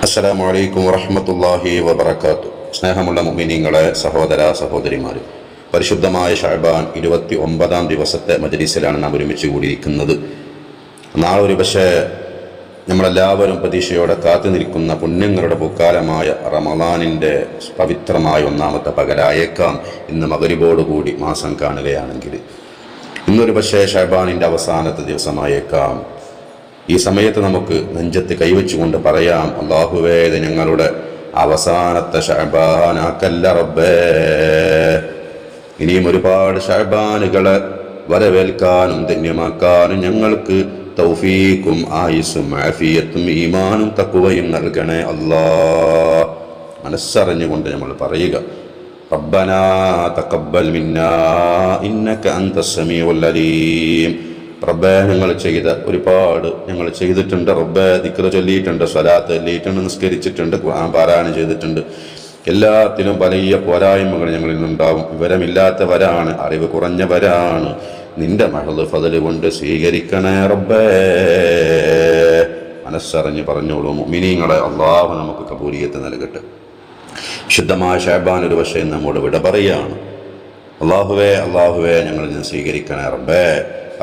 അസ്സലാമു അലൈക്കും വറഹ്മത്തുള്ളാഹി വബറകാതുഹു. സ്നേഹമുള്ള മുഅ്മിനീങ്ങളെ, സഹോദര സഹോദരിമാരെ, പരിശുദ്ധമായ ശഅബാൻ 29 ദിവസത്തെ മജ്‌ലിസിലാണ് നാം ഒരുമിച്ച് കൂടിയിരിക്കുന്നത്. നാളെ ഒരു പക്ഷേ നമ്മളെല്ലാവരും പ്രതീക്ഷയോടെ കാത്തു നിൽക്കുന്ന പുണ്യങ്ങളുടെ പൂക്കാലമായ റമളാനിൻ്റെ പവിത്രമായ ഒന്നാമത്തെ പകലായേക്കാം ഇന്ന് മഗ്‌രിബോടുകൂടി മാസം കാണുകയാണെങ്കിൽ. ഇന്നൊരു പക്ഷേ ശഅബാനിൻ്റെ അവസാനത്തെ ദിവസമായേക്കാം. ഈ സമയത്ത് നമുക്ക് നെഞ്ചത്ത് കൈവച്ചുകൊണ്ട് പറയാം, അല്ലാഹുവേ, ഇത് ഞങ്ങളുടെ അവസാനത്തെ ശഅബാനാക്കല്ല റബ്ബേ. ഇനിയും ഒരുപാട് ശഅബാനുകളെ വരവേൽക്കാനും ധന്യമാക്കാനും ഞങ്ങൾക്ക് തൗഫീഖും ആയുസ്സും ആഫിയത്തും ഈമാനും തഖ്വയും നൽകണേ അല്ലാ. മനസ്സറിഞ്ഞുകൊണ്ട് നമ്മൾ പറയുക, റബ്ബനാ തഖബ്ബൽ മിന്നാ ഇന്നക അൻതസ് സമീഉൽ അലീം. റബ്ബേ, ഞങ്ങൾ ചെയ്തിട്ടുണ്ട്. റബ്ബേ, ദിക്ർ ചൊല്ലിയിട്ടുണ്ട്, സ്വലാത്ത് ചൊല്ലിയിട്ടുണ്ട്, നിസ്കരിച്ചിട്ടുണ്ട്, ഖുർആൻ പാരായണം ചെയ്തിട്ടുണ്ട്. എല്ലാത്തിനും വലിയ പോരായ്മകൾ ഞങ്ങളിൽ നിന്നുണ്ടാവും. വിവരമില്ലാത്തവരാണ്, അറിവ് കുറഞ്ഞവരാണ്. നിന്റെ മഹദ് ഫദൽ കൊണ്ട് സ്വീകരിക്കണേ റബ്ബേ. മനസ്സറിഞ്ഞ് പറഞ്ഞോളൂ മുഅ്മിനീങ്ങളെ, അല്ലാഹു നമുക്ക് കബൂലിയത്ത് നൽകട്ടെ. ശുദ്ധമായ ശഅബാൻ ഒരു പക്ഷേ നമ്മോട് വിട പറയാണ്. അല്ലാഹുവേ, ഞങ്ങളിൽ നിന്ന് സ്വീകരിക്കണേ റബ്ബേ.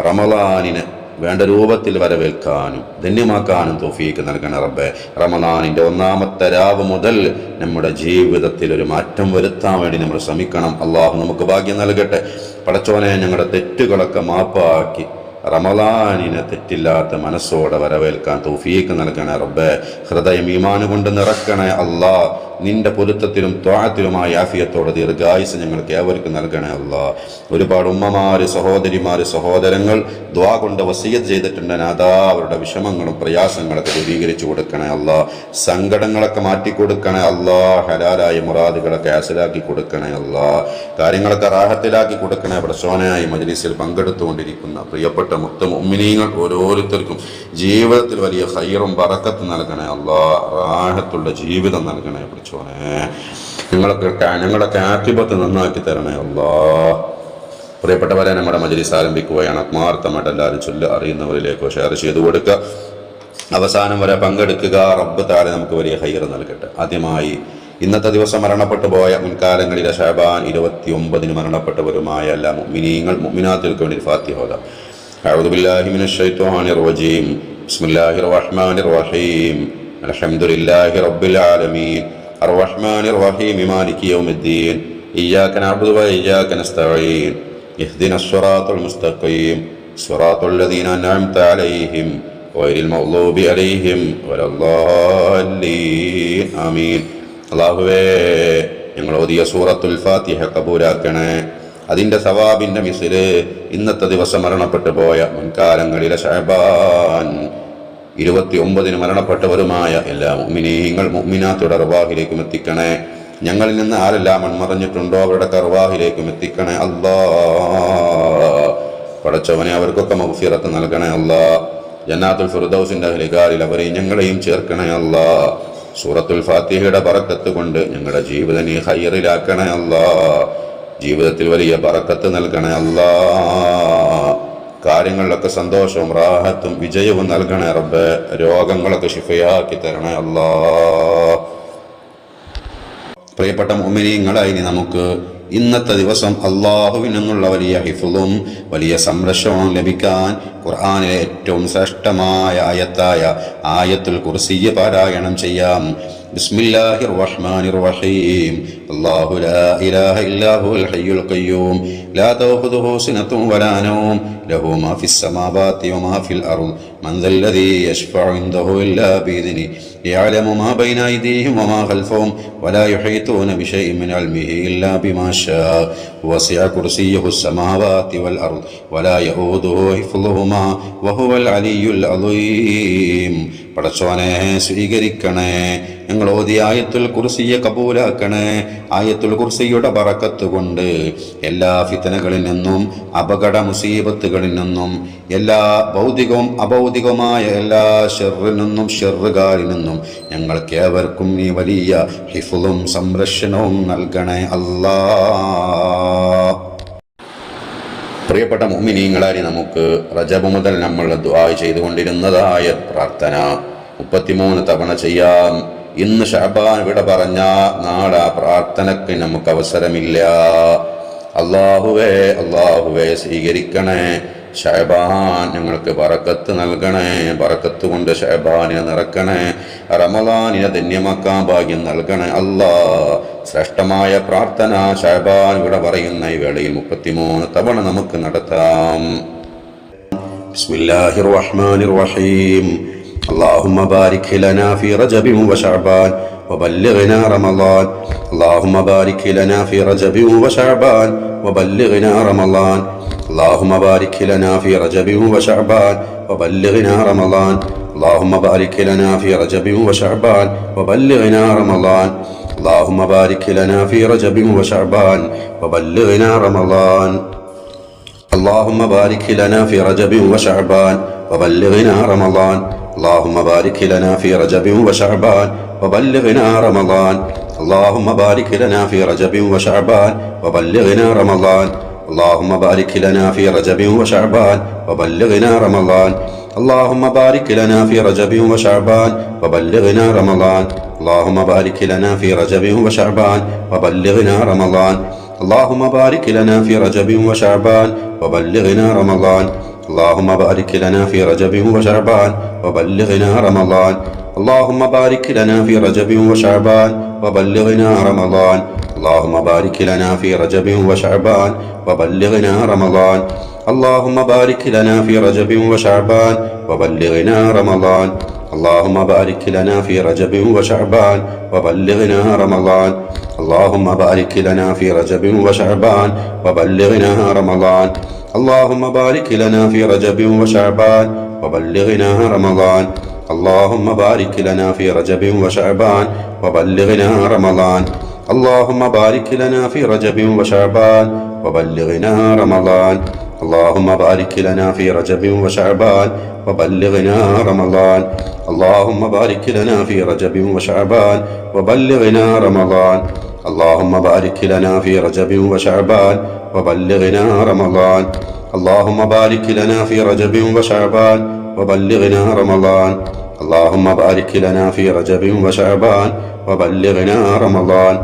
റമളാനിനെ വേണ്ട രൂപത്തിൽ വരവേൽക്കാനും ധന്യമാക്കാനും തൗഫീഖ് നൽകണേ റബ്ബേ. റമളാനിൻ്റെ ഒന്നാമത്തെ രാവ് മുതൽ നമ്മുടെ ജീവിതത്തിൽ ഒരു മാറ്റം വരുത്താൻ വേണ്ടി നമ്മൾ ശ്രമിക്കണം. അള്ളാഹു നമുക്ക് ഭാഗ്യം നൽകട്ടെ. പടച്ചോനെ, ഞങ്ങളുടെ തെറ്റുകളൊക്കെ മാപ്പാക്കി റമളാനിനെ തെറ്റില്ലാത്ത മനസ്സോടെ വരവേൽക്കാൻ തൗഫീഖ് നൽകണേ റബ്ബേ. ഹൃദയം ഈമാൻ കൊണ്ട് നിറക്കണേ അല്ലാ. നിന്റെ പൊരുത്തത്തിലും ത്വാഅത്തിലുമായി ആഫിയത്തോടെ ദീർഘായുസ് ഞങ്ങൾക്ക് ഏവർക്കും നൽകണേ അല്ലാ. ഒരുപാട് ഉമ്മമാര്, സഹോദരിമാര്, സഹോദരങ്ങൾ ദ്വാ കൊണ്ട് വസിയ്യത്ത് ചെയ്തിട്ടുണ്ട്. നാഥാ, അവരുടെ വിഷമങ്ങളും പ്രയാസങ്ങളൊക്കെ ദൂരീകരിച്ചു കൊടുക്കണേ അല്ലാ. സങ്കടങ്ങളൊക്കെ മാറ്റിക്കൊടുക്കണേ അല്ലാ. ഹലാലായ മുറാദുകളൊക്കെ ഹാസിലാക്കി കൊടുക്കണേ അല്ലാ. കാര്യങ്ങളൊക്കെ റാഹത്തിലാക്കി കൊടുക്കണേ. പടച്ചോനായി മജ്‌ലിസിൽ പങ്കെടുത്തുകൊണ്ടിരിക്കുന്ന പ്രിയപ്പെട്ട മുഅ്മിനീങ്ങൾ ഓരോരുത്തർക്കും ജീവിതത്തിൽ വലിയ ഖൈറും ബറക്കത്തും നൽകണേ അല്ലാ. റാഹത്തുള്ള ജീവിതം നൽകണേ പടച്ചോനെ. ഞങ്ങളൊക്കെ ആഖിബത്ത് നന്നാക്കി തരണേ അല്ലാ. പ്രിയപ്പെട്ടവരെ, നമ്മുടെ മജ്‌ലിസ് ആരംഭിക്കുകയാണ്. ആത്മാർത്ഥമായിട്ട് എല്ലാവരും ചൊല്ല് അറിയുന്നവരിലേക്കോ ഷെയർ ചെയ്ത് കൊടുക്കുക. അവസാനം വരെ പങ്കെടുക്കുക. റബ്ബ് തആല നമുക്ക് വലിയ ഖൈർ നൽകട്ടെ. ആദ്യമായി ഇന്നത്തെ ദിവസം മരണപ്പെട്ടു പോയ മുൻകാലങ്ങളിലെ ശഅബാൻ 29 മരണപ്പെട്ടവരുമായ എല്ലാ മുഅ്മിനീങ്ങൾ മുഅ്മിനാത്തുകൾക്ക് വേണ്ടി ഫാത്തിഹ ഓതാം. അഊദു ബില്ലാഹി മിനശ് ശൈത്വാനിർ റജീം. ബിസ്മില്ലാഹിർ റഹ്മാനിർ റഹീം. അൽഹംദുലില്ലാഹി റബ്ബിൽ ആലമീൻ. അർറഹ്മാനിർ റഹീം. മാലികി യൗമിദ്ദീൻ. ഇയ്യാക നഅ്ബുദു വ ഇയ്യാക നസ്തഈൻ. ഇഹ്ദിനസ് സിറാത്തൽ മുസ്തഖീം. സിറാത്തൽ ലദീന അൻഅംത അലൈഹിം ഗൈറിൽ മഗ്ദൂബി അലൈഹിം വലദ്ദാല്ലീൻ. ആമീൻ. അല്ലാഹുവേ, ഞങ്ങൾ ഓതിയ സൂറത്തുൽ ഫാത്തിഹ കബൂലാക്കണേ. അതിൻ്റെ സവാബിൻ്റെ മിസ്ല് ഇന്നത്തെ ദിവസം മരണപ്പെട്ടു പോയ മുൻകാലങ്ങളിലെ ശഅബാൻ 29 മരണപ്പെട്ടവരുമായ എല്ലാ മുഅ്മിനീങ്ങൾ മുഅ്മിനാത്തുടെ അർവാഹിലേക്കും എത്തിക്കണേ. ഞങ്ങളിൽ നിന്ന് ആരെല്ലാം മൺമറഞ്ഞിട്ടുണ്ടോ അവരുടെ അർവാഹിലേക്കും എത്തിക്കണേ അല്ലാ. പടച്ചവനെ, അവർക്കൊക്കെ മഗ്ഫിറത്ത് നൽകണേ അല്ലാ. ജന്നാത്തുൽ ഫിർദൗസിൻ്റെ അഹ്ലികാരിൽ അവരെയും ഞങ്ങളെയും ചേർക്കണേ അല്ലാ. സൂറത്തുൽ ഫാത്തിഹയുടെ ബറക്കത്ത് കൊണ്ട് ഞങ്ങളുടെ ജീവിതം നീ ഖൈറിലാക്കണേ അല്ലാ. ജീവിതത്തിൽ വലിയ ബറക്കത്ത് നൽകണേ അല്ലാ. കാര്യങ്ങളിലൊക്കെ സന്തോഷവും റാഹത്തും വിജയവും നൽകണേ റബ്ബേ. രോഗങ്ങളൊക്കെ ശിഫയാക്കി തരണേ അല്ലാ. പ്രിയപ്പെട്ട മുഅ്മിനീങ്ങളായി, ഇനി നമുക്ക് ഇന്നത്തെ ദിവസം അല്ലാഹുവിൽ നിന്നുള്ള വലിയ ഹിഫ്ളും വലിയ സംരക്ഷണവും ലഭിക്കാൻ ഖുർആനിലെ ഏറ്റവും ശ്രേഷ്ഠമായ ആയത്തായ ആയത്തുൽ കുർസിയ്യ പാരായണം ചെയ്യാം. ബിസ്മില്ലാഹിർ റഹ്മാനിർ റഹീം. അല്ലാഹു ലാ ഇലാഹ ഇല്ലാ ഹുവൽ ഹയ്യുൽ ഖയ്യൂം ലാ തഅഖുദുഹു സിനത്തുൻ വലാ നൗം ലഹു മാ ഫിസ് സമാവാതി വമാ ഫിൽ അർദ് മൻ ദല്ലദീ യശ്ഫഉ ഇൻദഹു ഇല്ലാ ബിഇദ്നിഹി യഅലമു മാ ബൈന അയ്ദീഹിം വമാ ഖൽഫഹും വലാ യുഹീതൂന ബിശൈഇൻ മിൻ ഇൽമിഹി ഇല്ലാ ബിമാ ശാഅ വസിഅ കുർസിയ്യുഹു സമാവാതി വൽ അർദ് വലാ യഊദുഹു ഹിഫ്ളുഹുമാ വഹുവൽ അലിയ്യുൽ അളീം. പടച്ചോനെ, സ്വീകരിക്കണേ. ഞങ്ങൾ ഓതിയ ആയത്തുൽ കുർസിയെ കബൂലാക്കണേ. ആയത്തുൽ കുർസിയുടെ ബറക്കത്ത് കൊണ്ട് എല്ലാ ഫിത്നകളിൽ നിന്നും അപകട മുസീബത്തുകളിൽ നിന്നും എല്ലാ ഭൗതികവും അഭൗതികവുമായ എല്ലാ ഷർറിൽ നിന്നും ഷർറുകാരിൽ നിന്നും ഞങ്ങൾക്ക് ഏവർക്കും നീ വലിയ ഹിഫ്ളും സംരക്ഷണവും നൽകണേ അല്ലാ. പ്രിയപ്പെട്ട മുഅ്മിനീങ്ങളായി, നമുക്ക് റജബ് മുതൽ നമ്മൾ ദുആ ചെയ്തുകൊണ്ടിരുന്നതായ പ്രാർത്ഥന 33 തവണ ചെയ്യാം. ഇന്ന് ശഅബാൻ വിട പറഞ്ഞ നാളെ ആ പ്രാർത്ഥനയ്ക്ക് നമുക്ക് അവസരമില്ല. അല്ലാഹുവേ അല്ലാഹുവേ സ്വീകരിക്കണേ. ശഅബാൻ ഞങ്ങൾക്ക് ബറക്കത്ത് നൽകണേ. ബറക്കത്ത് കൊണ്ട് ശഅബാനിനെ നിറക്കണേ. റമളാനിനെ ധന്യമാക്കാൻ ഭാഗ്യം നൽകണേ അല്ലാ. ശ്രേഷ്ഠമായ പ്രാർത്ഥന ശഅബാൻ വിട പറയുന്ന ഈ വേളയിൽ 33 തവണ നമുക്ക് നടത്താം. ബിസ്മില്ലാഹിർ റഹ്മാനിർ റഹീം. اللهم بارك لنا في رجب وشعبان وبلغنا رمضان. اللهم بارك لنا في رجب وشعبان وبلغنا رمضان. اللهم بارك لنا في رجب وشعبان وبلغنا رمضان. اللهم بارك لنا في رجب وشعبان وبلغنا رمضان. اللهم بارك لنا في رجب وشعبان وبلغنا رمضان. اللهم بارك لنا في رجب وشعبان وبلغنا رمضان. اللهم بارك لنا في رجب وشعبان وبلغنا رمضان. اللهم بارك لنا في رجب وشعبان وبلغنا رمضان. اللهم بارك لنا في رجب وشعبان وبلغنا رمضان. اللهم بارك لنا في رجب وشعبان وبلغنا رمضان. اللهم بارك لنا في رجب وشعبان وبلغنا رمضان. اللهم بارك لنا في رجب وشعبان وبلغنا رمضان. اللهم بارك لنا في رجب وشعبان وبلغنا رمضان. اللهم بارك لنا في رجب وشعبان وبلغنا رمضان. اللهم بارك لنا في رجب وشعبان وبلغنا رمضان. اللهم بارك لنا في رجب وشعبان وبلغنا رمضان. اللهم بارك لنا في رجب وشعبان وبلغنا رمضان. اللهم بارك لنا في رجب وشعبان وبلغنا رمضان. اللهم بارك لنا في رجب وشعبان وبلغنا رمضان. اللهم بارك لنا في رجب وشعبان وبلغنا رمضان. اللهم بارك لنا في رجب وشعبان وبلغنا رمضان. اللهم بارك لنا في رجب وشعبان وبلغنا رمضان. اللهم بارك لنا في رجب وشعبان وبلغنا رمضان. اللهم بارك لنا في رجب وشعبان وبلغنا رمضان. اللهم بارك لنا في رجب وشعبان وبلغنا رمضان.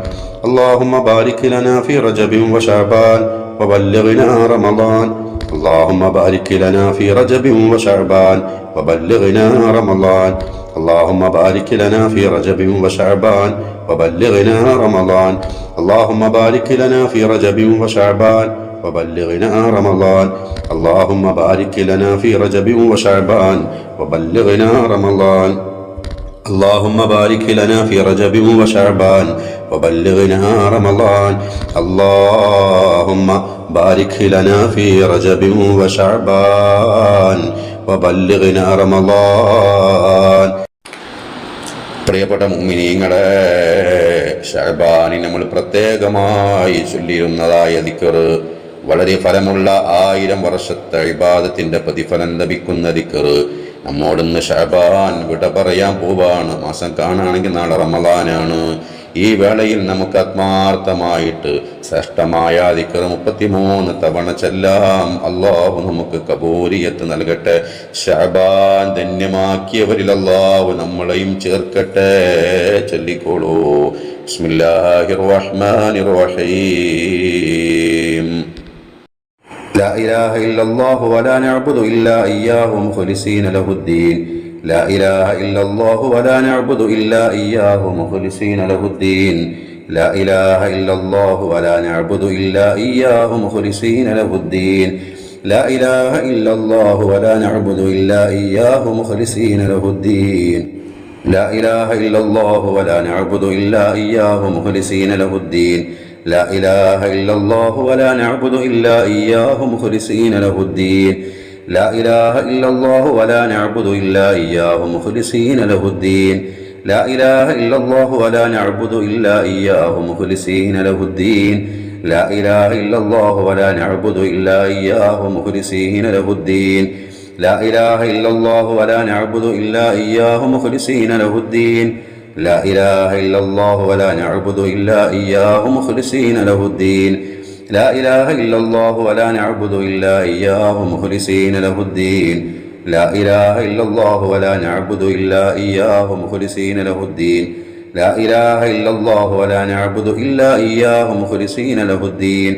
اللهم بارك لنا في رجب وشعبان وبلغنا رمضان. اللهم بارك لنا في رجب وشعبان وبلغنا رمضان. اللهم بارك لنا في رجب وشعبان وبلغنا رمضان. اللهم بارك لنا في رجب وشعبان وبلغنا رمضان. اللهم بارك لنا في رجب وشعبان وبلغنا رمضان. اللهم بارك لنا في رجب وشعبان وبلغنا رمضان. اللهم بارك لنا في رجب وشعبان وبلغنا رمضان. اللهم بارك لنا في رجب وشعبان وبلغنا رمضان. പ്രിയപ്പെട്ട മുഅ്മിനീങ്ങളെ, ശഅബാനിൽ നമ്മൾ പ്രത്യേകമായി ചൊല്ലിയിരുന്നതായ ദിക്ർ, വളരെ ഫലമുള്ള 1000 വർഷത്തെ ഇബാദത്തിന്റെ പ്രതിഫലം ലഭിക്കുന്ന ദിക്ർ, നമ്മോടിന്ന് ശഅബാൻ വിട പറയാൻ പോവാണ്. മാസം കാണുകയാണെങ്കിൽ നാളെ റമളാനാണ്. ഈ വേളയിൽ നമുക്ക് ആത്മാർത്ഥമായിട്ട് ശ്രേഷ്ഠമായ ദിക്ർ 33 തവണ ചെല്ലാം. അല്ലാഹു നമുക്ക് കബൂലിയത്ത് നൽകട്ടെ. ശഅബാൻ ധന്യമാക്കിയവരിൽ അല്ലാഹു നമ്മളെയും ചേർക്കട്ടെ. ചൊല്ലിക്കോളൂ. ബിസ്മില്ലാഹിർ റഹ്മാനിർ റഹീം. لا إله إلا الله ولا نعبد إلا إياه مخلصين له الدين. لا إله إلا الله ولا نعبد إلا إياه مخلصين له الدين. لا إله إلا الله ولا نعبد إلا إياه مخلصين له الدين. لا إله إلا الله ولا نعبد إلا إياه مخلصين له الدين. لا إله إلا الله ولا نعبد إلا إياه مخلصين له الدين. لا إله إلا الله ولا نعبد إلا إياه مخلصين له الدين. لا إله إلا الله ولا نعبد إلا إياه مخلصين له الدين. لا إله إلا الله ولا نعبد إلا إياه مخلصين له الدين. لا إله إلا الله ولا نعبد إلا إياه مخلصين له الدين. لا إله إلا الله ولا نعبد إلا إياه مخلصين له الدين. لا إله إلا الله ولا نعبد إلا إياه مخلصين له الدين. لا إله إلا الله ولا نعبد إلا إياه مخلصين له الدين. لا إله إلا الله ولا نعبد إلا إياه مخلصين له الدين. لا إله إلا الله ولا نعبد إلا إياه مخلصين له الدين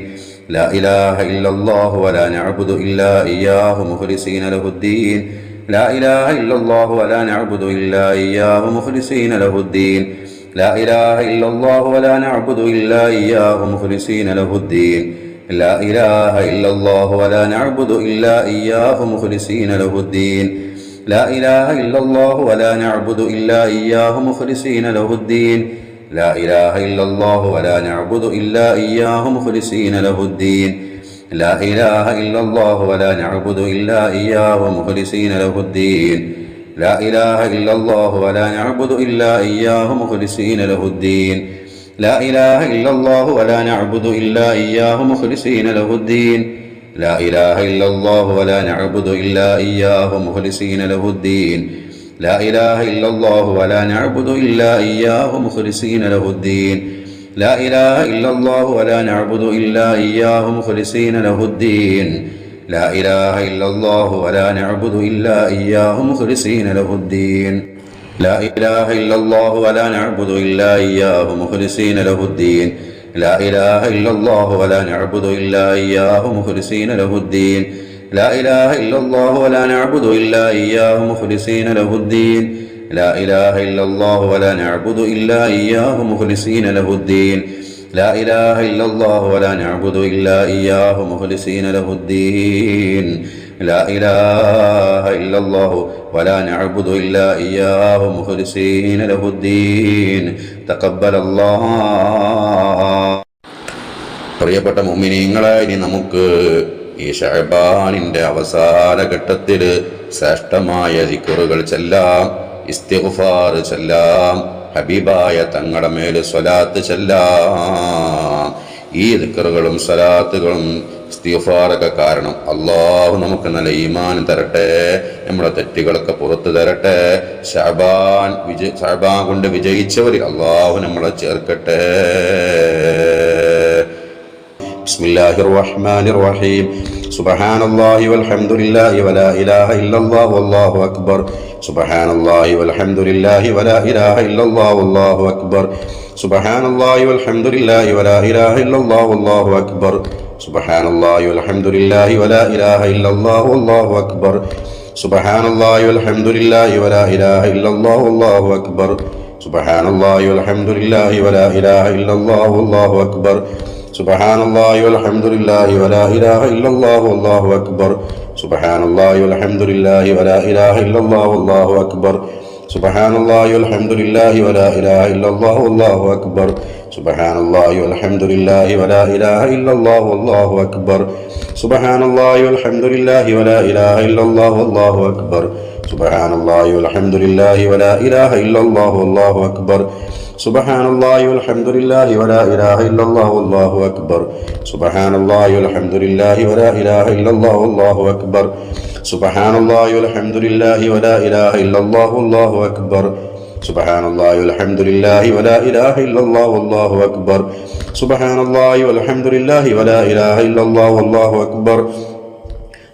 لا إله إلا الله ولا نعبد إلا إياه مخلصين له الدين لا إله إلا الله ولا نعبد إلا إياه مخلصين له الدين لا إله إلا الله ولا نعبد إلا إياه مخلصين له الدين لا إله إلا الله ولا نعبد إلا إياه مخلصين له الدين لا إله إلا الله ولا نعبد إلا إياه مخلصين له الدين لا إله إلا الله ولا نعبد إلا إياه مخلصين له الدين لا إله إلا الله ولا نعبد إلا إياه مخلصين له الدين لا إله إلا الله ولا نعبد إلا إياه مخلصين له الدين لا إله إلا الله ولا نعبد إلا إياه مخلصين له الدين لا إله إلا الله ولا نعبد إلا إياه مخلصين له الدين لا إله إلا الله ولا نعبد إلا إياه مخلصين له الدين لا إله إلا الله ولا نعبد إلا إياه مخلصين له الدين لا إله إلا الله ولا نعبد إلا إياه مخلصين له الدين لا إله إلا الله ولا نعبد إلا إياه مخلصين له الدين لا إله إلا الله ولا نعبد إلا إياه مخلصين له الدين لا إله إلا الله ولا نعبد إلا إياه مخلصين له الدين لا إله إلا الله ولا نعبد إلا إياه مخلصين له الدين لا إله إلا الله ولا نعبد إلا إياه مخلصين له الدين لا إله إلا الله ولا نعبد إلا إياه مخلصين له الدين تقبل الله. പ്രിയപ്പെട്ട മുഅ്മിനീങ്ങളെ, ഇനി നമുക്ക് ഈ ശഅബാനിന്റെ അവസാന ഘട്ടത്തിൽ ശ്രേഷ്ഠമായ ദിക്റുകൾ ചൊല്ലാം, ഇസ്തിഗ്ഫാർ ചൊല്ലാം, ഹബീബായ തങ്ങളുടെ മേൽ സ്വലാത്ത് ചൊല്ലാം. ഈ ദിക്റുകളും സ്വലാത്തുകളും ഇസ്തിഗ്ഫാറൊക്കെ കാരണം അല്ലാഹു നമുക്ക് നല്ല ഈമാൻ തരട്ടെ, നമ്മുടെ തെറ്റുകളൊക്കെ പുറത്തു തരട്ടെ. ശഅബാൻ കൊണ്ട് വിജയിച്ചവർ അല്ലാഹു നമ്മളെ ചേർക്കട്ടെ. ബിസ്മില്ലാഹിർ റഹ്മാനിർ റഹീം. സുബ്ഹാനല്ലാഹി വൽഹംദുലില്ലാഹി വലാ ഇലാഹ ഇല്ലല്ലാഹു വല്ലാഹു അക്ബർ. സുബ്ഹാനല്ലാഹി വൽഹംദുലില്ലാഹി വലാ ഇലാഹ ഇല്ലല്ലാഹു വല്ലാഹു അക്ബർ. സുബ്ഹാനല്ലാഹി വൽഹംദുലില്ലാഹി വലാ ഇലാഹ ഇല്ലല്ലാഹു വല്ലാഹു അക്ബർ. സുബ്ഹാനല്ലാഹി വൽഹംദുലില്ലാഹി വലാ ഇലാഹ ഇല്ലല്ലാഹു വല്ലാഹു അക്ബർ. സുബ്ഹാനല്ലാഹി വൽഹംദുലില്ലാഹി വലാ ഇലാഹ ഇല്ലല്ലാഹു വല്ലാഹു അക്ബർ. സുബ്ഹാനല്ലാഹി വൽഹംദുലില്ലാഹി വലാ ഇലാഹ ഇല്ലല്ലാഹു വല്ലാഹു അക്ബർ. സുബ്ഹാനല്ലാഹി വൽഹംദുലില്ലാഹി വലാ ഇലാഹ ഇല്ലല്ലാഹു വല്ലാഹു അക്ബർ. സുബ്ഹാനല്ലാഹി വൽഹംദുലില്ലാഹി വലാ ഇലാഹ ഇല്ലല്ലാഹു വല്ലാഹു അക്ബർ. സുബ്ഹാനല്ലാഹി വൽഹംദുലില്ലാഹി വലാ ഇലാഹ ഇല്ലല്ലാഹു വല്ലാഹു അക്ബർ. സുബ്ഹാനല്ലാഹി വൽഹംദുലില്ലാഹി വലാ ഇലാഹ ഇല്ലല്ലാഹു വല്ലാഹു അക്ബർ. സുബ്ഹാനല്ലാഹി വൽഹംദുലില്ലാഹി വലാ ഇലാഹ ഇല്ലല്ലാഹു വല്ലാഹു അക്ബർ. സുബ്ഹാനല്ലാഹി വൽഹംദുലില്ലാഹി വലാ ഇലാഹ ഇല്ലല്ലാഹു വല്ലാഹു അക്ബർ. സുബ്ഹാനല്ലാഹി വൽഹംദുലില്ലാഹി വലാ ഇലാഹ ഇല്ലല്ലാഹു വല്ലാഹു അക്ബർ. സുബ്ഹാനല്ലാഹി വൽഹംദുലില്ലാഹി വലാ ഇലാഹ ഇല്ലല്ലാഹു വല്ലാഹു അക്ബർ. സുബ്ഹാനല്ലാഹി വൽഹംദുലില്ലാഹി വലാ ഇലാഹ ഇല്ലല്ലാഹു വല്ലാഹു അക്ബർ. സുബ്ഹാനല്ലാഹി വൽഹംദുലില്ലാഹി വലാ ഇലാഹ ഇല്ലല്ലാഹു വല്ലാഹു അക്ബർ. സുബ്ഹാനല്ലാഹി വൽഹംദുലില്ലാഹി വലാ ഇലാഹ ഇല്ലല്ലാഹു വല്ലാഹു അക്ബർ. സുബ്ഹാനല്ലാഹി വൽഹംദുലില്ലാഹി വലാ ഇലാഹ ഇല്ലല്ലാഹു വല്ലാഹു അക്ബർ.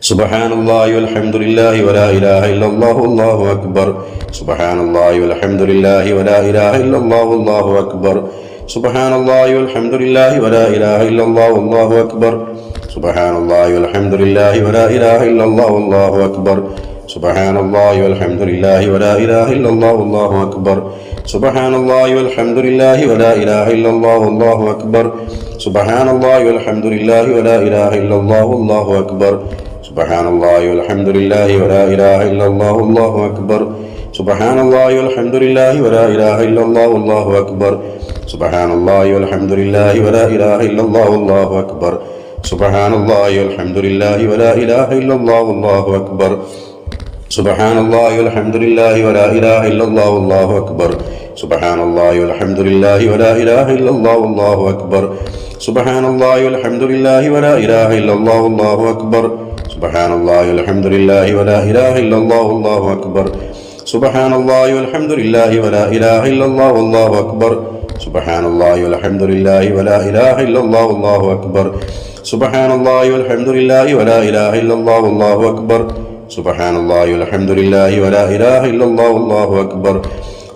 സുബ്ഹാനല്ലാഹി വൽഹംദുലില്ലാഹി വലാ ഇലാഹ ഇല്ലല്ലാഹു വല്ലാഹു അക്ബർ. സുബ്ഹാനല്ലാഹി വൽഹംദുലില്ലാഹി വലാ ഇലാഹ ഇല്ലല്ലാഹു വല്ലാഹു അക്ബർ. സുബ്ഹാനല്ലാഹി വൽഹംദുലില്ലാഹി വലാ ഇലാഹ ഇല്ലല്ലാഹു വല്ലാഹു അക്ബർ. സുബ്ഹാനല്ലാഹി വൽഹംദുലില്ലാഹി വലാ ഇലാഹ ഇല്ലല്ലാഹു വല്ലാഹു അക്ബർ. സുബ്ഹാനല്ലാഹി വൽഹംദുലില്ലാഹി വലാ ഇലാഹ ഇല്ലല്ലാഹു വല്ലാഹു അക്ബർ. സുബ്ഹാനല്ലാഹി വൽഹംദുലില്ലാഹി വലാ ഇലാഹ ഇല്ലല്ലാഹു വല്ലാഹു അക്ബർ. സുബ്ഹാനല്ലാഹി വൽഹംദുലില്ലാഹി വലാ ഇലാഹ ഇല്ലല്ലാഹു വല്ലാഹു അക്ബർ. സുബ്ഹാനല്ലാഹി വൽഹംദുലില്ലാഹി വലാ ഇലാഹ ഇല്ലല്ലാഹു വല്ലാഹു അക്ബർ. സുബ്ഹാനല്ലാഹി വൽഹംദുലില്ലാഹി വലാ ഇലാഹ ഇല്ലല്ലാഹു വല്ലാഹു അക്ബർ. സുബ്ഹാനല്ലാഹി വൽഹംദുലില്ലാഹി വലാ ഇലാഹ ഇല്ലല്ലാഹു വല്ലാഹു അക്ബർ. സുബ്ഹാനല്ലാഹി വൽഹംദുലില്ലാഹി വലാ ഇലാഹ ഇല്ലല്ലാഹു വല്ലാഹു അക്ബർ. സുബ്ഹാനല്ലാഹി വൽഹംദുലില്ലാഹി വലാ ഇലാഹ ഇല്ലല്ലാഹു വല്ലാഹു അക്ബർ. സുബ്ഹാനല്ലാഹി വൽഹംദുലില്ലാഹി വലാ ഇലാഹ ഇല്ലല്ലാഹു വല്ലാഹു അക്ബർ. സുബ്ഹാനല്ലാഹി വൽഹംദുലില്ലാഹി വലാ ഇലാഹ ഇല്ലല്ലാഹു വല്ലാഹു അക്ബർ. സുബ്ഹാനല്ലാഹി വൽഹംദുലില്ലാഹി വലാ ഇലാഹ ഇല്ലല്ലാഹു വല്ലാഹു അക്ബർ. സുബ്ഹാനല്ലാഹി വൽഹംദുലില്ലാഹി വലാ ഇലാഹ ഇല്ലല്ലാഹു വല്ലാഹു അക്ബർ. സുബ്ഹാനല്ലാഹി വൽഹംദുലില്ലാഹി വലാ ഇലാഹ ഇല്ലല്ലാഹു വല്ലാഹു അക്ബർ. സുബ്ഹാനല്ലാഹി വൽഹംദുലില്ലാഹി വലാ ഇലാഹ ഇല്ലല്ലാഹു വല്ലാഹു അക്ബർ.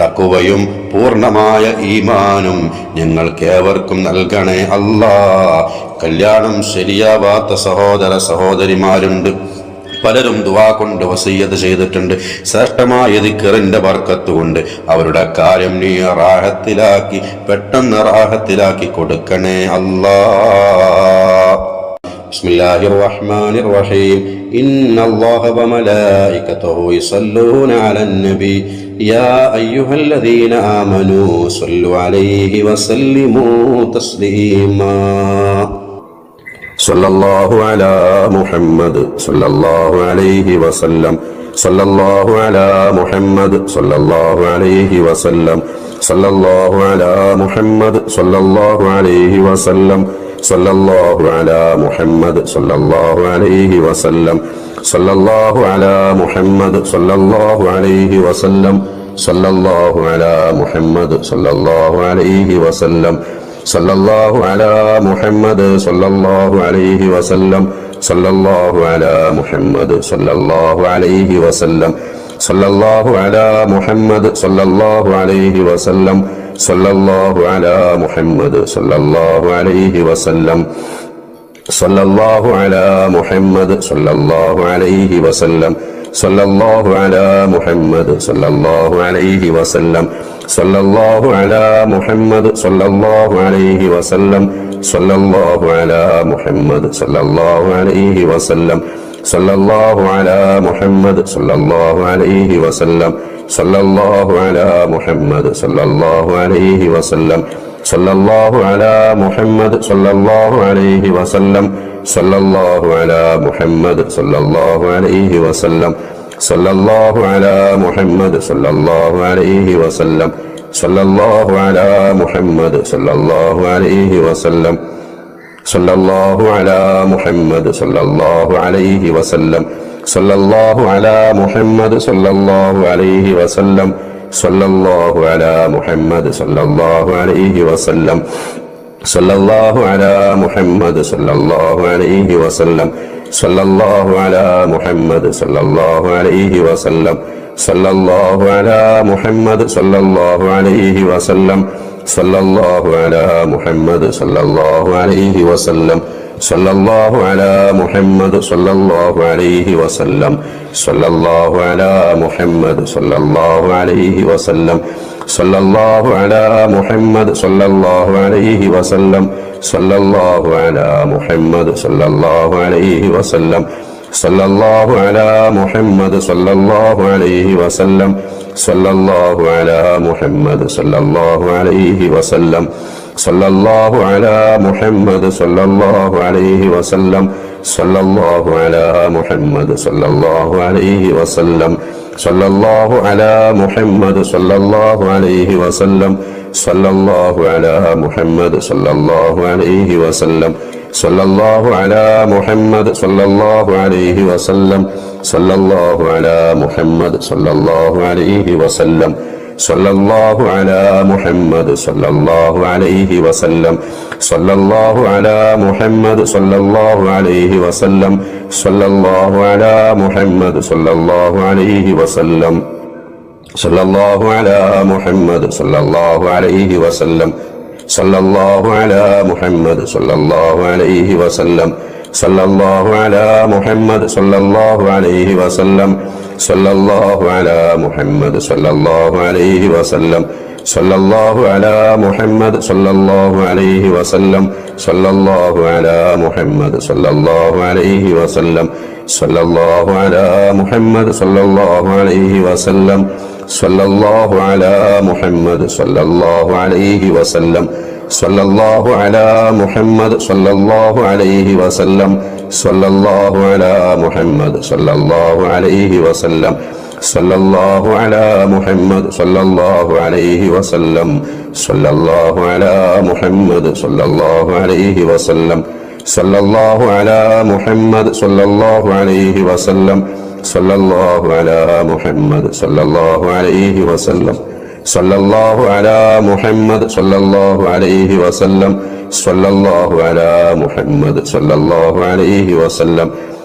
തഖ്വയും പൂർണ്ണമായ ഈമാനും ഞങ്ങൾക്കേവർക്കും നൽകണേ അല്ലാ. കല്യാണം ശരിയാവാത്ത സഹോദര സഹോദരിമാരുണ്ട്. പലരും ദുആ കൊണ്ട് വസിയ്യത്ത് ചെയ്തിട്ടുണ്ട്. ശ്രേഷ്ഠമായ ദിക്റിന്റെ ബർക്കത്ത് കൊണ്ട് അവരുടെ കാര്യം നീ റാഹത്തിലാക്കി, പെട്ടെന്ന് റാഹത്തിലാക്കി കൊടുക്കണേ അല്ലാ. ബിസ്മില്ലാഹിർ റഹ്മാനിർ റഹീം. ഇന്നല്ലാഹ വമലായികതഹു യസല്ലൂന അലൻ നബി യാ അയ്യുഹല്ലദീന ആമനൂ സ്വല്ലു അലൈഹി വസല്ലിമൂ തസ്ലീമാ. സല്ലല്ലാഹു അലാ മുഹമ്മദ് സല്ലല്ലാഹു അലൈഹി വസല്ലം. സല്ലല്ലാഹു അലാ മുഹമ്മദ് സല്ലല്ലാഹു അലൈഹി വസല്ലം. സല്ലല്ലാഹു അലാ മുഹമ്മദ് സല്ലല്ലാഹു അലൈഹി വസല്ലം. സല്ലല്ലാഹു അലാ മുഹമ്മദ് സല്ലല്ലാഹു അലൈഹി വസല്ലം. സല്ലല്ലാഹു അലാ മുഹമ്മദ് സല്ലല്ലാഹു അലൈഹി വസല്ലം. സല്ലല്ലാഹു അലാ മുഹമ്മദ് സല്ലല്ലാഹു അലൈഹി വസല്ലം. സല്ലല്ലാഹു അലാ മുഹമ്മദ് സല്ലല്ലാഹു അലൈഹി വസല്ലം. സല്ലല്ലാഹു അലാ മുഹമ്മദ് സല്ലല്ലാഹു അലൈഹി വസല്ലം. സല്ലല്ലാഹു അലാ മുഹമ്മദ് സല്ലല്ലാഹു അലൈഹി വസല്ലം. സല്ലല്ലാഹു അലാ മുഹമ്മദ് സല്ലല്ലാഹു അലൈഹി വസല്ലം. സല്ലല്ലാഹു അലാ മുഹമ്മദ് സല്ലല്ലാഹു അലൈഹി വസല്ലം. സല്ലല്ലാഹു അലാ മുഹമ്മദ് സല്ലല്ലാഹു അലൈഹി വസല്ലം. സല്ലല്ലാഹു അലാ മുഹമ്മദ് സല്ലല്ലാഹു അലൈഹി വസല്ലം. സല്ലല്ലാഹു അലാ മുഹമ്മദ് സല്ലല്ലാഹു അലൈഹി വസല്ലം. സല്ലല്ലാഹു അലാ മുഹമ്മദ് സല്ലല്ലാഹു അലൈഹി വസല്ലം. സല്ലല്ലാഹു അലാ മുഹമ്മദ് സല്ലല്ലാഹു അലൈഹി വസല്ലം. സല്ലല്ലാഹു അലാ മുഹമ്മദ് സല്ലല്ലാഹു അലൈഹി വസല്ലം. സല്ലല്ലാഹു അലാ മുഹമ്മദ് സല്ലല്ലാഹു അലൈഹി വസല്ലം. സല്ലല്ലാഹു അലാ മുഹമ്മദ് സല്ലല്ലാഹു അലൈഹി വസല്ലം. സല്ലല്ലാഹു അലാ മുഹമ്മദ് സല്ലല്ലാഹു അലൈഹി വസല്ലം. സല്ലല്ലാഹു അലാ മുഹമ്മദ് സല്ലല്ലാഹു അലൈഹി വസല്ലം. സല്ലല്ലാഹു അലാ മുഹമ്മദ് സല്ലല്ലാഹു അലൈഹി വസല്ലം. സല്ലല്ലാഹു അലാ മുഹമ്മദ് സല്ലല്ലാഹു അലൈഹി വസല്ലം. സല്ലല്ലാഹു അലാ മുഹമ്മദ് സല്ലല്ലാഹു അലൈഹി വസല്ലം. സല്ലല്ലാഹു അലാ മുഹമ്മദ് സല്ലല്ലാഹു അലൈഹി വസല്ലം. സല്ലല്ലാഹു അലാ മുഹമ്മദ് സല്ലല്ലാഹു അലൈഹി വസല്ലം. സല്ലല്ലാഹു അലാ മുഹമ്മദ് സല്ലല്ലാഹു അലൈഹി വസല്ലം. സല്ലല്ലാഹു അലാ മുഹമ്മദ് സല്ലല്ലാഹു അലൈഹി വസല്ലം. സല്ലല്ലാഹു അലാ മുഹമ്മദ് സല്ലല്ലാഹു അലൈഹി വസല്ലം. സല്ലല്ലാഹു അലാ മുഹമ്മദ് സല്ലല്ലാഹു അലൈഹി വസല്ലം. സല്ലല്ലാഹു അലാ മുഹമ്മദ് സല്ലല്ലാഹു അലൈഹി വസല്ലം. സല്ലല്ലാഹു അലാ മുഹമ്മദ് സല്ലല്ലാഹു അലൈഹി വസല്ലം. സല്ലല്ലാഹു അലാ മുഹമ്മദ് സല്ലല്ലാഹു അലൈഹി വസല്ലം. സല്ലല്ലാഹു അലാ മുഹമ്മദ് സല്ലല്ലാഹു അലൈഹി വസല്ലം. സല്ലല്ലാഹു അലാ മുഹമ്മദ് സല്ലല്ലാഹു അലൈഹി വസല്ലം. സല്ലല്ലാഹു അലാ മുഹമ്മദ് സല്ലല്ലാഹു അലൈഹി വസല്ലം. സല്ലല്ലാഹു അലാ മുഹമ്മദ് സല്ലല്ലാഹു അലൈഹി വസല്ലം. സല്ലല്ലാഹു അലാ മുഹമ്മദ് സല്ലല്ലാഹു അലൈഹി വസല്ലം. സല്ലല്ലാഹു അലാ മുഹമ്മദ് സല്ലല്ലാഹു അലൈഹി വസല്ലം. സല്ലല്ലാഹു അലാ മുഹമ്മദ് സല്ലല്ലാഹു അലൈഹി വസല്ലം. സല്ലല്ലാഹു അലാ മുഹമ്മദ് സല്ലല്ലാഹു അലൈഹി വസല്ലം. സല്ലല്ലാഹു അലാ മുഹമ്മദ് സല്ലല്ലാഹു അലൈഹി വസല്ലം. സല്ലല്ലാഹു അലാ മുഹമ്മദ് സല്ലല്ലാഹു അലൈഹി വസല്ലം. സല്ലല്ലാഹു അലാ മുഹമ്മദ് സല്ലല്ലാഹു അലൈഹി വസല്ലം. സല്ലല്ലാഹു അലാ മുഹമ്മദ് സല്ലല്ലാഹു അലൈഹി വസല്ലം. സല്ലല്ലാഹു അലാ മുഹമ്മദ് സല്ലല്ലാഹു അലൈഹി വസല്ലം. സല്ലല്ലാഹു അലാ മുഹമ്മദ് സല്ലല്ലാഹു അലൈഹി വസല്ലം. സല്ലല്ലാഹു അലാ മുഹമ്മദ് സല്ലല്ലാഹു അലൈഹി വസല്ലം. സല്ലല്ലാഹു അലാ മുഹമ്മദ് സല്ലല്ലാഹു അലൈഹി വസല്ലം. സല്ലല്ലാഹു അലാ മുഹമ്മദ് സല്ലല്ലാഹു അലൈഹി വസല്ലം. സല്ലല്ലാഹു അലാ മുഹമ്മദ് സല്ലല്ലാഹു അലൈഹി വസല്ലം. സല്ലല്ലാഹു അലാ മുഹമ്മദ് സല്ലല്ലാഹു അലൈഹി വസല്ലം. സല്ലല്ലാഹു അലാ മുഹമ്മദ് സല്ലല്ലാഹു അലൈഹി വസല്ലം. സല്ലല്ലാഹു അലാ മുഹമ്മദ് സല്ലല്ലാഹു അലൈഹി വസല്ലം. സല്ലല്ലാഹു അലാ മുഹമ്മദ് സല്ലല്ലാഹു അലൈഹി വസല്ലം. സല്ലല്ലാഹു അലാ മുഹമ്മദ് സല്ലല്ലാഹു അലൈഹി വസല്ലം. സല്ലല്ലാഹു അലാ മുഹമ്മദ് സല്ലല്ലാഹു അലൈഹി വസല്ലം. സല്ലല്ലാഹു അലാ മുഹമ്മദ് സല്ലല്ലാഹു അലൈഹി വസല്ലം.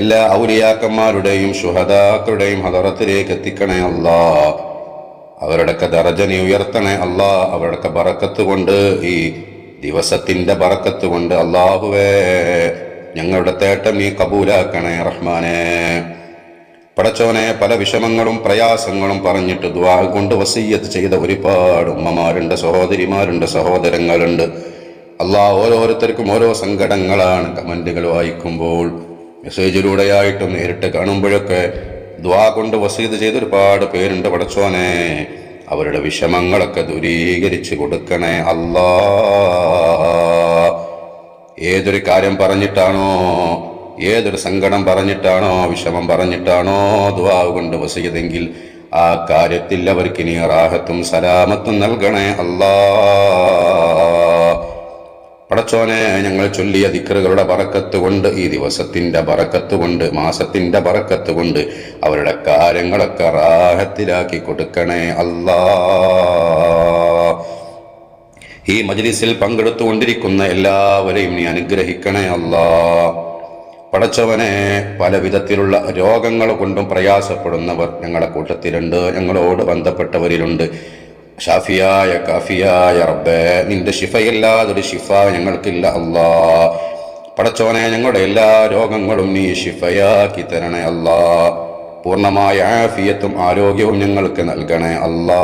എല്ലാ ഔലിയാക്കന്മാരുടെയും ശുഹദാക്കളുടെയും ഹദറത്തിലേക്ക് എത്തിക്കണേ അല്ലാ. അവരുടെയൊക്കെ ദറജ നീ ഉയർത്തണേ അല്ലാ. അവരുടെയൊക്കെ ബറക്കത്ത് കൊണ്ട്, ഈ ദിവസത്തിന്റെ ബറക്കത്ത് കൊണ്ട് അല്ലാഹുവേ ഞങ്ങളുടെ തേട്ടം നീ കബൂലാക്കണേ റഹ്മാനേ. പടച്ചോനെ, പല വിഷമങ്ങളും പ്രയാസങ്ങളും പറഞ്ഞിട്ട് ദുആ കൊണ്ട് വസിയ്യത്ത് ചെയ്ത ഒരുപാട് ഉമ്മമാരുണ്ട്, സഹോദരിമാരുണ്ട്, സഹോദരങ്ങളുണ്ട്. അല്ലാഹ് ഓരോരുത്തർക്കും ഓരോ സങ്കടങ്ങളാണ്. കമന്റുകൾ വായിക്കുമ്പോൾ, മെസ്സേജിലൂടെയായിട്ടും നേരിട്ട് കാണുമ്പോഴൊക്കെ ദുആ കൊണ്ട് വസീയത്ത് ചെയ്ത ഒരുപാട് പേരുണ്ട്. പടച്ചോനെ, അവരുടെ വിഷമങ്ങളൊക്കെ ദൂരീകരിച്ച് കൊടുക്കണേ അല്ലാ. ഏതൊരു കാര്യം പറഞ്ഞിട്ടാണോ, ഏതൊരു സങ്കടം പറഞ്ഞിട്ടാണോ, വിഷമം പറഞ്ഞിട്ടാണോ ദുആ കൊണ്ട് വസിയതെങ്കിൽ ആ കാര്യത്തിൽ അവർക്ക് നീ റാഹത്തും സലാമത്തും നൽകണേ അല്ലാ. പടച്ചോനെ, ഞങ്ങൾ ചൊല്ലിയ ദിക്റുകളുടെ ബറക്കത്ത് കൊണ്ട്, ഈ ദിവസത്തിന്റെ ബറക്കത്ത് കൊണ്ട്, മാസത്തിന്റെ ബറക്കത്ത് കൊണ്ട് അവരുടെ കാര്യങ്ങളൊക്കെ റാഹത്തിലാക്കി കൊടുക്കണേ അല്ലാ. ഈ മജ്ലിസിൽ പങ്കെടുത്തുകൊണ്ടിരിക്കുന്ന എല്ലാവരെയും നീ അനുഗ്രഹിക്കണേ അല്ലാ. പടച്ചവനെ, പല വിധത്തിലുള്ള രോഗങ്ങൾ കൊണ്ടും പ്രയാസപ്പെടുന്നവർ ഞങ്ങളുടെ കൂട്ടത്തിലുണ്ട്, ഞങ്ങളോട് ബന്ധപ്പെട്ടവരിലുണ്ട്. ഷാഫിയായ കാഫിയായ റബ്ബേ, നിന്റെ ശിഫയല്ലാതൊരു ശിഫ ഞങ്ങൾക്കില്ല അല്ലാ. പടച്ചോനെ, ഞങ്ങളുടെ എല്ലാ രോഗങ്ങളും നീ ശിഫയാക്കി തരണേ അല്ലാ. പൂർണ്ണമായ ആഫിയത്തും ആരോഗ്യവും ഞങ്ങൾക്ക് നൽകണേ അല്ലാ.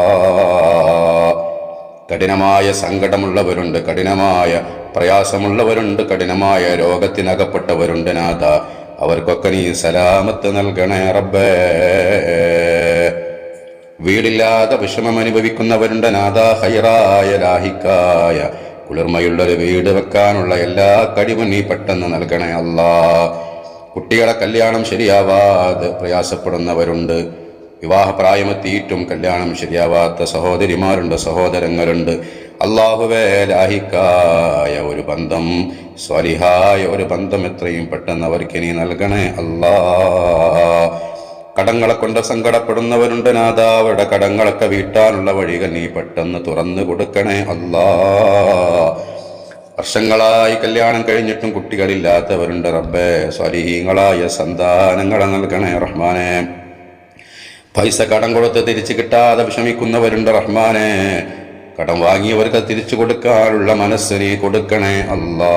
കഠിനമായ സങ്കടമുള്ളവരുണ്ട്, കഠിനമായ പ്രയാസമുള്ളവരുണ്ട്, കഠിനമായ രോഗത്തിനകപ്പെട്ടവരുണ്ട് നാഥ. അവർക്കൊക്കെ നീ സലാമത്ത് നൽകണേ റബ്ബേ. വീടില്ലാതെ വിഷമം അനുഭവിക്കുന്നവരുണ്ട് നാഥ. ഹൈറായ ലാഹിക്കായ കുളിർമയുള്ളൊരു വീട് വെക്കാനുള്ള എല്ലാ കഴിവും നീ പെട്ടെന്ന് നൽകണേ അല്ലാ. കുട്ടികളെ കല്യാണം ശരിയാവാതെ പ്രയാസപ്പെടുന്നവരുണ്ട്. വിവാഹപ്രായമെത്തിയിട്ടും കല്യാണം ശരിയാവാത്ത സഹോദരിമാരുണ്ട്, സഹോദരങ്ങളുണ്ട്. അല്ലാഹുവേ, ലാഹിക്കായ ഒരു ബന്ധം, സ്വാലിഹായ ഒരു ബന്ധം എത്രയും പെട്ടെന്ന് അവർക്ക് നീ നൽകണേ അല്ലാ. കടങ്ങളെ കൊണ്ട് സങ്കടപ്പെടുന്നവരുണ്ട് നാഥ. അവരുടെ കടങ്ങളൊക്കെ വീട്ടാനുള്ള വഴികൾ നീ പെട്ടെന്ന് തുറന്നു കൊടുക്കണേ അല്ലാ. വർഷങ്ങളായി കല്യാണം കഴിഞ്ഞിട്ടും കുട്ടികളില്ലാത്തവരുണ്ട് റബ്ബേ. സ്വാലിഹീങ്ങളായ സന്താനങ്ങളെ നൽകണേ റഹ്മാനെ. പൈസ കടം കൊടുത്ത് തിരിച്ചു കിട്ടാതെ വിഷമിക്കുന്നവരുണ്ട് റഹ്മാനെ. കടം വാങ്ങിയവർക്ക് തിരിച്ചു കൊടുക്കാനുള്ള മനസ്സ് നീ കൊടുക്കണേ അല്ലാ.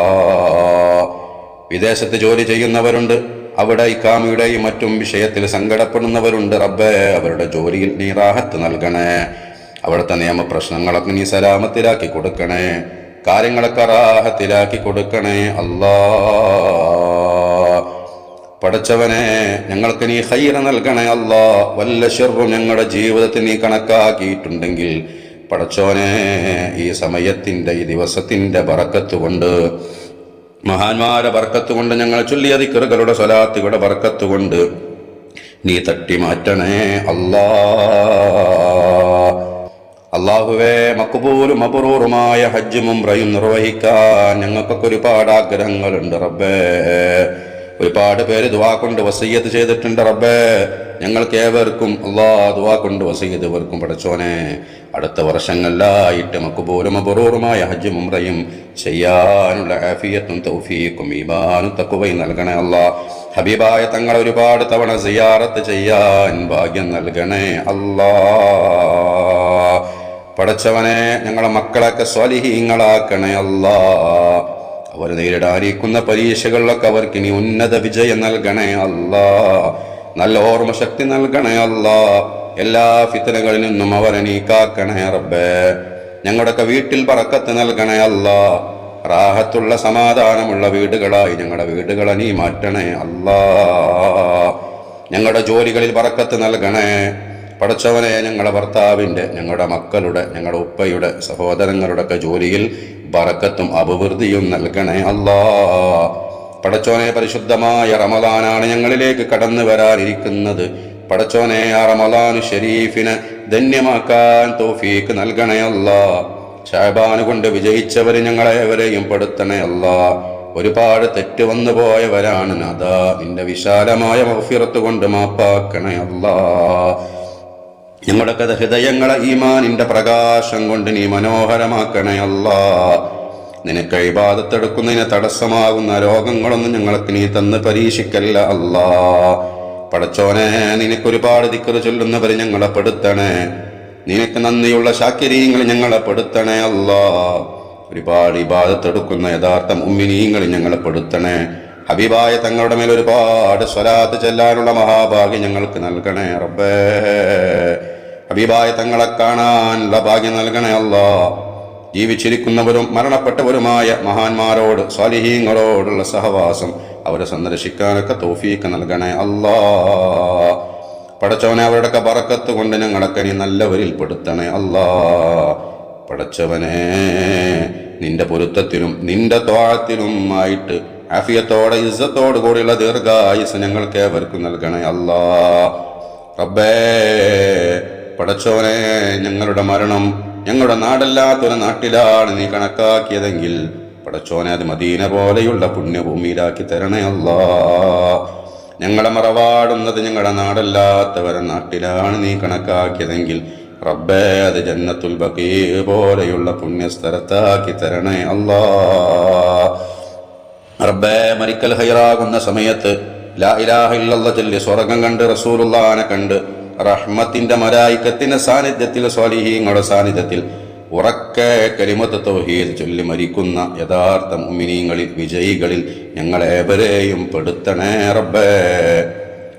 വിദേശത്ത് ജോലി ചെയ്യുന്നവരുണ്ട്, അവിടെ ഇക്കാമയുടെയും മറ്റും വിഷയത്തിൽ സങ്കടപ്പെടുന്നവരുണ്ട് റബ്ബേ. അവരുടെ ജോലിയിൽ നീ റാഹത്ത് നൽകണേ. അവിടുത്തെ നിയമപ്രശ്നങ്ങളൊക്കെ നീ സലാമത്തിലാക്കി കൊടുക്കണേ. കാര്യങ്ങളൊക്കെ റാഹത്തിലാക്കി കൊടുക്കണേ അല്ലാ. പടച്ചവനെ, ഞങ്ങൾക്ക് നീ ഖൈർ നൽകണേ അല്ലാ. വല്ല ശർറും ഞങ്ങളുടെ ജീവിതത്തിൽ നീ കണക്കാക്കിയിട്ടുണ്ടെങ്കിൽ പടച്ചോനെ, ഈ സമയത്തിന്റെ, ഈ ദിവസത്തിന്റെ ബറക്കത്ത് കൊണ്ട്, മഹാന്മാരുടെ ബർക്കത്ത് കൊണ്ട്, ഞങ്ങൾ ചൊല്ലിയ ദിക്റുകളുടെ സ്വലാത്തുകളുടെ ബർക്കത്ത് കൊണ്ട് നീ തട്ടി മാറ്റണേ അല്ലാ. അല്ലാഹുവേ, മഖ്ബൂലും മബ്റൂറുമായ ഹജ്ജും ഉംറയും നിർവഹിക്കാൻ ഞങ്ങൾക്കൊക്കെ ഒരുപാട് ആഗ്രഹങ്ങളുണ്ട് റബ്ബേ. ഒരുപാട് പേര് ദുആ കൊണ്ട് വസിയ്യത്ത് ചെയ്തിട്ടുണ്ട് റബ്ബേ. ഞങ്ങൾക്ക് ഏവർക്കും അല്ലാഹ് ദുആ കൊണ്ട് വസിയ്യത്ത് ഇവർക്കും പടച്ചോനെ അടുത്ത വർഷങ്ങളിലായിട്ട് മഖ്ബൂലും മബ്റൂറുമായ ഹജ്ജും ഉംറയും ചെയ്യാനുള്ള ആഫിയത്തും തൗഫീഖും ഈമാനും തഖ്വയും നൽകണേ അല്ലാഹ്. ഹബീബായ തങ്ങളെ ഒരുപാട് തവണ സിയാറത്ത് ചെയ്യാൻ ഭാഗ്യം നൽകണേ അല്ലാഹ്. പടച്ചവനെ, ഞങ്ങളെ മക്കളൊക്കെ സ്വാലിഹീങ്ങളാക്കണേ അല്ലാഹ്. അവർ നേരിടാനിരിക്കുന്ന പരീക്ഷകളിലൊക്കെ അവർക്ക് ഇനി ഉന്നത വിജയം നൽകണേ അല്ലാഹ്. നല്ല ഓർമ്മ ശക്തി നൽകണേ അല്ലാഹ്. എല്ലാ ഫിത്നകളിൽ നിന്നും അവരെ നീ കാക്കണേ റബ്ബേ. ഞങ്ങളുടെയൊക്കെ വീട്ടിൽ ബറക്കത്ത് നൽകണേ അല്ലാഹ്. റാഹത്തുള്ള സമാധാനമുള്ള വീടുകളായി ഞങ്ങളുടെ വീടുകളെ നീ മാറ്റണേ അല്ലാഹ്. ഞങ്ങളുടെ ജോലികളിൽ ബറക്കത്ത് നൽകണേ പടച്ചവനെ. ഞങ്ങളുടെ ഭർത്താവിൻ്റെ, ഞങ്ങളുടെ മക്കളുടെ, ഞങ്ങളുടെ ഉപ്പയുടെ, സഹോദരങ്ങളുടെ ഒക്കെ ജോലിയിൽ ബറക്കത്തും അഭിവൃദ്ധിയും നൽകണേ അല്ലാഹ്. പടച്ചോനെ, പരിശുദ്ധമായ റമളാനാണ് ഞങ്ങളിലേക്ക് കടന്നു വരാനിരിക്കുന്നത്. പടച്ചോനെ, ആ റമളാൻ ഷരീഫിനെ ധന്യമാക്കാൻ തൗഫീഖ് നൽകണേ അല്ലാഹ്. ശഅബാൻ കൊണ്ട് വിജയിച്ചവർ ഞങ്ങളെവരെയും പെടുത്തണേ അല്ലാഹ്. ഒരുപാട് തെറ്റ് വന്നു പോയവരാണ് നാഥാ. നിന്റെ വിശാലമായ മഗ്ഫിറത്ത് കൊണ്ട് മാപ്പാക്കണേ അല്ലാഹ്. ഞങ്ങളുടെ ഹൃദയങ്ങളെ ഈമാനിന്റെ പ്രകാശം കൊണ്ട് നീ മനോഹരമാക്കണേ അല്ലാഹ്. നിനക്ക് ഇബാദത്തെടുക്കുന്നതിന് തടസ്സമാകുന്ന രോഗങ്ങളൊന്നും ഞങ്ങൾക്ക് നീ തന്ന് പരീക്ഷിക്കല്ല അല്ലാ. പടച്ചോനെ, നിനക്കൊരുപാട് ദിക്ർ ചൊല്ലുന്നവർ ഞങ്ങളെ പെടുത്തണേ. നിനക്ക് നന്ദിയുള്ള ശാക്കിരീങ്ങൾ ഞങ്ങളെ പെടുത്തണേ അല്ലാ. ഒരുപാട് ഇബാദത്തെടുക്കുന്ന യഥാർത്ഥ മുഅ്മിനീങ്ങൾ ഞങ്ങളെ പെടുത്തണേ. ഹബീബായ തങ്ങളുടെ മേൽ ഒരുപാട് സ്വലാത്ത് ചെല്ലാനുള്ള മഹാഭാഗ്യം ഞങ്ങൾക്ക് നൽകണേ റബ്ബേ. ഹബീബായ തങ്ങളെ കാണാനുള്ള ഭാഗ്യം നൽകണേ അല്ലാ. ജീവിച്ചിരിക്കുന്നവരും മരണപ്പെട്ടവരുമായ മഹാന്മാരോട് സ്വാലിഹീങ്ങളോടുള്ള സഹവാസം അവരെ സന്ദർശിക്കാനൊക്കെ തൗഫീഖ് നൽകണേ അല്ലാ. പടച്ചവനെ, അവരുടെയൊക്കെ ബറക്കത്ത് കൊണ്ട് ഞങ്ങളൊക്കെ നീ നല്ലവരിൽ പെടുത്തണേ അല്ലാ. പടച്ചവനെ, നിന്റെ പൊരുത്തത്തിനും നിന്റെ ത്വാഅത്തിനും ആയിട്ട് ആഫിയത്തോടെ ഇസ്സത്തോടു കൂടിയുള്ള ദീർഘായുസ് ഞങ്ങൾക്ക് ഏവർക്കും നൽകണേ അല്ലാ. റബ്ബേ പടച്ചവനെ, ഞങ്ങളുടെ മരണം ഞങ്ങളുടെ നാടല്ലാത്തൊരു നാട്ടിലാണ് നീ കണക്കാക്കിയതെങ്കിൽ പടച്ചോനെ, അത് മദീന പോലെയുള്ള പുണ്യഭൂമിയിലാക്കി തരണേ അല്ലാ. ഞങ്ങളെ മറവാടുന്നത് ഞങ്ങളുടെ നാടല്ലാത്തവരെ നാട്ടിലാണ് നീ കണക്കാക്കിയതെങ്കിൽ റബ്ബേ, അത് ജന്നത്തുൽ ബഖീ പോലെയുള്ള പുണ്യസ്ഥലത്താക്കി തരണേ അല്ലാ. റബ്ബേ, മരിക്കൽ ഹൈറാകുന്ന സമയത്ത് ലാ ഇലാഹ ഇല്ലല്ലാഹ് ചൊല്ലി സ്വർഗം കണ്ട് റസൂലുള്ളാഹിനെ കണ്ട് റഹ്മത്തിന്റെ മലായികത്തിന്റെ സാന്നിധ്യത്തിൽ സ്വാലിഹീങ്ങളുടെ സാന്നിധ്യത്തിൽ ഉറക്കെ കലിമത്ത് തൗഹീദ് ചൊല്ലി മരിക്കുന്ന യഥാർത്ഥ മുഅ്മിനീങ്ങളിൽ വിജയികളിൽ ഞങ്ങളേവരെയും പെടുത്തണേ റബ്ബേ.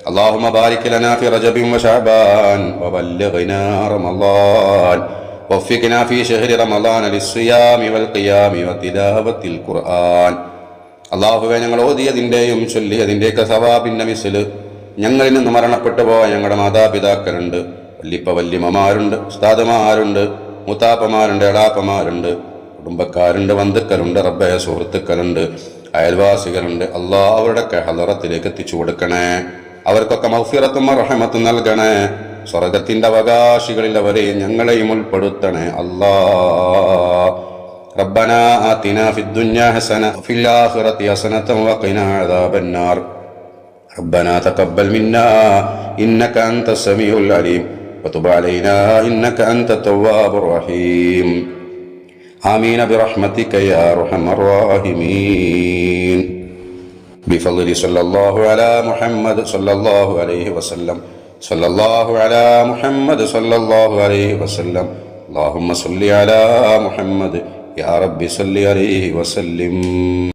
അല്ലാഹുമ്മ ബാരിക് ലനാ ഫി റജബിൻ വ ശഅബാൻ വബല്ലിഗ്നാ റമളാൻ വഫിഖ്നാ ഫി ശഹ്രി റമളാൻ ലിസ്സിയാമി വൽ ഖിയാമി വതിലാവത്തിൽ ഖുർആൻ. അല്ലാഹുവേ, ഞങ്ങൾ ഓതിയതിൻ്റെയും ചൊല്ലിയതിൻ്റെയൊക്കെ സവാബിൻ്റെ മിസ്ല് ഞങ്ങളിൽ നിന്ന് മരണപ്പെട്ടു പോയ ഞങ്ങളുടെ മാതാപിതാക്കളുണ്ട്, വല്ലിപ്പ വല്യമ്മമാരുണ്ട്, ഉസ്താദുമാരുണ്ട്, മുത്താപ്പമാരുണ്ട്, എളാപ്പമാരുണ്ട്, കുടുംബക്കാരുണ്ട്, ബന്ധുക്കളുണ്ട്, റബ്ബേ സുഹൃത്തുക്കളുണ്ട്, അയൽവാസികളുണ്ട്. അല്ലാഹ് അവരുടെയൊക്കെ ഹളറത്തിലേക്ക് എത്തിച്ചു കൊടുക്കണേ. അവർക്കൊക്കെ മഗ്ഫിറത്തും റഹ്മത്തും നൽകണേ. സ്വർഗത്തിന്റെ അവകാശികളിൽ അവരെയും ഞങ്ങളെയും ഉൾപ്പെടുത്തണേ അല്ലാഹ്. ربنا آتنا في الدنيا حسنة وفي الآخرة حسنة وقنا عذاب النار. ربنا تقبل منا إنك أنت السميع العليم وتب علينا إنك أنت التواب الرحيم. آمين برحمتك يا أرحم الراحمين. بفضل صلى الله على محمد صلى الله عليه وسلم. صلى الله على محمد صلى الله عليه وسلم. اللهم صل على محمد يا رب صل عليه وسلم.